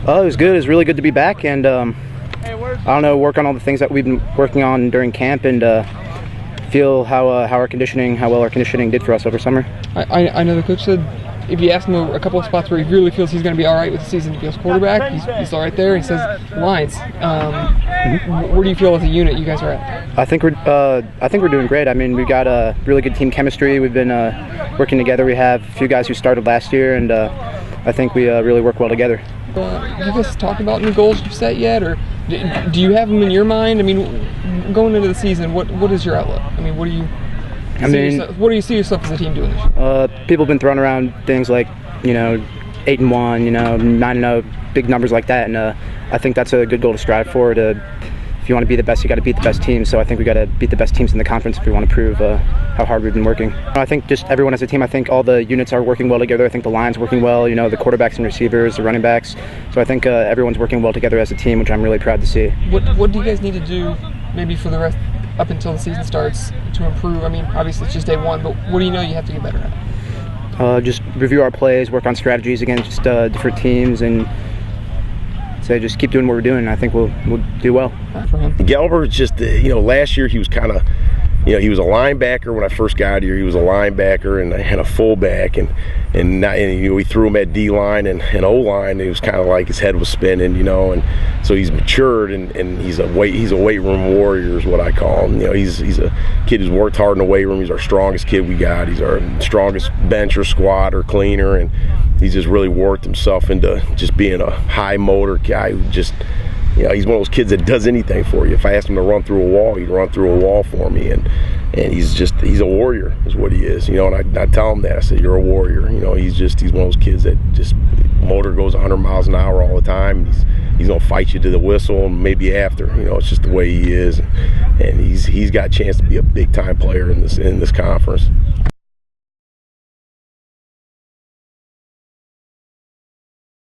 Oh, it was good. It was really good to be back, and I don't know, work on all the things that we've been working on during camp, and feel how well our conditioning did for us over summer. I know the coach said if you ask him a couple of spots where he really feels he's going to be all right with the season, he feels quarterback, he's all right there. He says lines. Where do you feel as a unit you guys are at? I think we're doing great. I mean, we've got a really good team chemistry. We've been working together. We have a few guys who started last year, and I think we really work well together. Have you guys talked about any goals you've set yet, or do you have them in your mind? I mean, going into the season, what is your outlook? I mean, what do you see yourself as a team doing this year? People have been throwing around things like, 8-1, 9-0, big numbers like that, and I think that's a good goal to strive for. If you want to be the best, you got to beat the best teams. So I think we got to beat the best teams in the conference if we want to prove how hard we've been working. I think just everyone as a team. I think all the units are working well together. I think the line's working well. The quarterbacks and receivers, the running backs. So I think everyone's working well together as a team, which I'm really proud to see. What do you guys need to do, maybe for the rest up until the season starts, to improve? I mean, obviously it's just day one, but what do you know you have to get better at? Just review our plays, work on strategies against different teams, and just keep doing what we're doing. I think we'll do well. Gelber just, last year he was kind of, he was a linebacker when I first got here. He was a linebacker and a fullback, and we threw him at D-line and O-line. And it was kind of like his head was spinning, and so he's matured, and he's a weight room warrior is what I call him. He's a kid who's worked hard in the weight room. He's our strongest kid we got. He's our strongest bench or squat or cleaner, and he's just really worked himself into just being a high motor guy who just, he's one of those kids that does anything for you. If I asked him to run through a wall, he'd run through a wall for me, and he's a warrior is what he is, and I tell him that. I said, you're a warrior. He's one of those kids that just, motor goes 100 miles an hour all the time. He's gonna fight you to the whistle and maybe after. It's just the way he is, and he's got a chance to be a big time player in this conference.